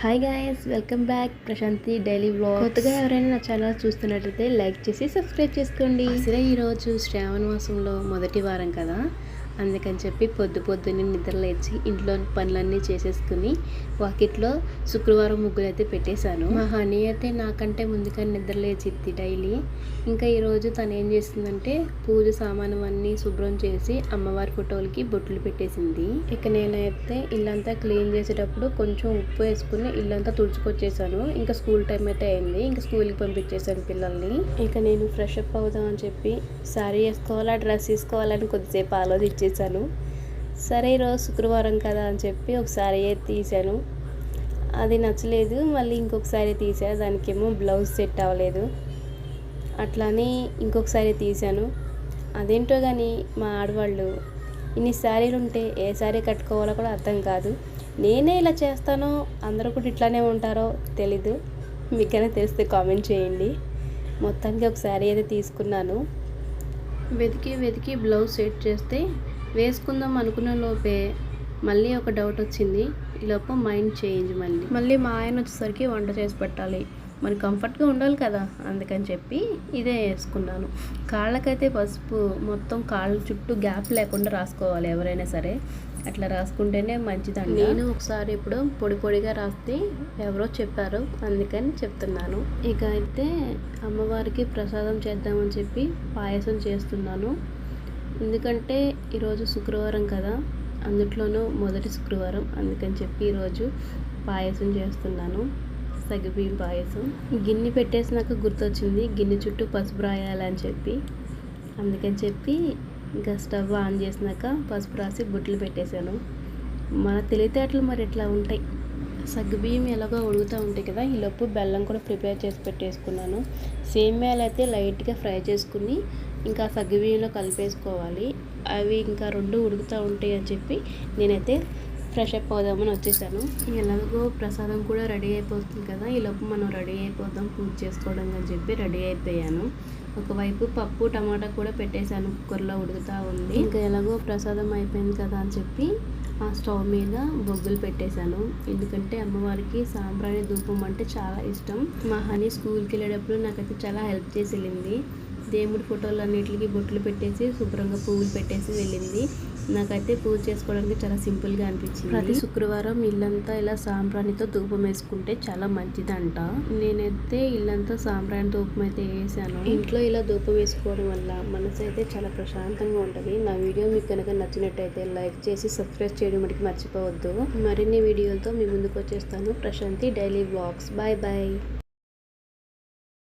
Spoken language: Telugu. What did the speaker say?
Hi guys, welcome back Prashanti daily vlog. కొత్తగా ఎవరైనా నా ఛానల్ చూస్తున్నట్లయితే లైక్ చేసి సబ్స్క్రైబ్ చేసుకోండి. అసలే ఈరోజు శ్రావణ మాసంలో మొదటి వారం కదా, అందుకని చెప్పి పొద్దున్నే నిద్ర లేచి ఇంట్లో పనులన్నీ చేసేసుకుని వాకిట్లో శుక్రవారం ముగ్గులు అయితే పెట్టేశాను. మా హనీ అయితే నాకంటే ముందుగానే నిద్ర లేచిద్ది డైలీ. ఇంకా ఈరోజు తను ఏం చేస్తుందంటే పూజ సామాను అన్నీ శుభ్రం చేసి అమ్మవారి ఫోటోలకి బొట్లు పెట్టేసింది. ఇక నేనైతే ఇల్లంతా క్లీన్ చేసేటప్పుడు కొంచెం ఉప్పు వేసుకుని ఇల్లంతా తుడుచుకొచ్చేసాను. ఇంకా స్కూల్ టైం అయితే అయింది, ఇంకా స్కూల్కి పంపించేసాను పిల్లల్ని. ఇక నేను ఫ్రెష్ అప్ అవుదాం అని చెప్పి శారీ వేసుకోవాలా డ్రెస్ వేసుకోవాలని కొద్దిసేపు ఆలోచించేసాను. సరే ఈరోజు శుక్రవారం కదా అని చెప్పి ఒకసారి తీసాను, అది నచ్చలేదు. మళ్ళీ ఇంకొకసారి తీసాను, దానికేమో బ్లౌజ్ సెట్ అవ్వలేదు. అట్లానే ఇంకొకసారి తీసాను. అదేంటో కానీ మా ఆడవాళ్ళు ఇన్ని శారీలు ఉంటే ఏ శారీ కట్టుకోవాలో కూడా అర్థం కాదు. నేనే ఇలా చేస్తానో అందరూ కూడా ఇట్లానే ఉంటారో తెలీదు. మీకైనా తెలిస్తే కామెంట్ చేయండి. మొత్తానికి ఒక శారీ అయితే తీసుకున్నాను. వెతికి బ్లౌజ్ సెట్ చేస్తే వేసుకుందాం అనుకున్న లోపే మళ్ళీ ఒక డౌట్ వచ్చింది. ఈలోపు మైండ్ చేంజ్. మళ్ళీ మా ఆయన వచ్చేసరికి వంట చేసి పెట్టాలి, మరి కంఫర్ట్గా ఉండాలి కదా, అందుకని చెప్పి ఇదే వేసుకున్నాను. కాళ్ళకైతే పసుపు మొత్తం కాళ్ళ చుట్టూ గ్యాప్ లేకుండా రాసుకోవాలి ఎవరైనా సరే, అట్లా రాసుకుంటేనే మంచిదండి. నేను ఒకసారి ఇప్పుడు పొడిగా రాస్తే ఎవరో చెప్పారు, అందుకని చెప్తున్నాను. ఇక అయితే అమ్మవారికి ప్రసాదం చేద్దామని చెప్పి పాయసం చేస్తున్నాను. ఎందుకంటే ఈరోజు శుక్రవారం కదా, అందుట్లోనూ మొదటి శుక్రవారం, అందుకని చెప్పి ఈరోజు పాయసం చేస్తున్నాను, సగ్గుబియ్యం పాయసం. గిన్నె పెట్టేసినాక గుర్తొచ్చింది గిన్నె చుట్టూ పసుపు రాయాలని చెప్పి, అందుకని చెప్పి ఇంకా స్టవ్ ఆన్ చేసినాక పసుపు రాసి బొట్లు పెట్టేశాను. మన తెలివితేటలు మరి ఇట్లా ఉంటాయి. సగ్గుబియ్యం ఎలాగో ఉడుగుతూ ఉంటాయి కదా, ఈలోపు బెల్లం కూడా ప్రిపేర్ చేసి పెట్టేసుకున్నాను. సేమ్యాలు అయితే లైట్గా ఫ్రై చేసుకుని ఇంకా సగ్గుబియ్యంలో కలిపేసుకోవాలి. అవి ఇంకా రెండు ఉడుకుతూ ఉంటాయి అని చెప్పి నేనైతే ఫ్రెష్ అప్ అవుదామని వచ్చేసాను. ఎలాగో ప్రసాదం కూడా రెడీ అయిపోతుంది కదా, ఈలోపు మనం రెడీ అయిపోదాం పూజ చేసుకోవడం అని చెప్పి రెడీ అయిపోయాను. ఒకవైపు పప్పు టమాటా కూడా పెట్టేశాను, కుక్కర్లో ఉడుకుతూ ఉంది. ఇంకా ఎలాగో ప్రసాదం అయిపోయింది కదా అని చెప్పి ఆ స్టవ్ మీద బొగ్గులు పెట్టేశాను. ఎందుకంటే అమ్మవారికి సాంబ్రాణి ధూపం అంటే చాలా ఇష్టం. మా హనీ స్కూల్కి వెళ్ళేటప్పుడు నాకైతే చాలా హెల్ప్ చేసి వెళ్ళింది. దేవుడి ఫోటోలు అన్నిటికి బొట్లు పెట్టేసి శుభ్రంగా పువ్వులు పెట్టేసి వెళ్ళింది. నాకైతే పూజ చేసుకోవడానికి చాలా సింపుల్గా అనిపించింది. ప్రతి శుక్రవారం ఇల్లంతా ఇలా సాంబ్రాణితో ధూపం వేసుకుంటే చాలా మంచిదంట. నేనైతే ఇల్లంతా సాంబ్రాణి ధూపం అయితే వేసాను. ఇంట్లో ఇలా ధూపం వేసుకోవడం వల్ల మనసు అయితే చాలా ప్రశాంతంగా ఉంటుంది. నా వీడియో మీకు కనుక నచ్చినట్టయితే లైక్ చేసి సబ్స్క్రైబ్ చేయడం మటుకు మర్చిపోవద్దు. మరిన్ని వీడియోలతో మీ ముందుకు వచ్చేస్తాను. Prashanti daily vlogs. Bye bye.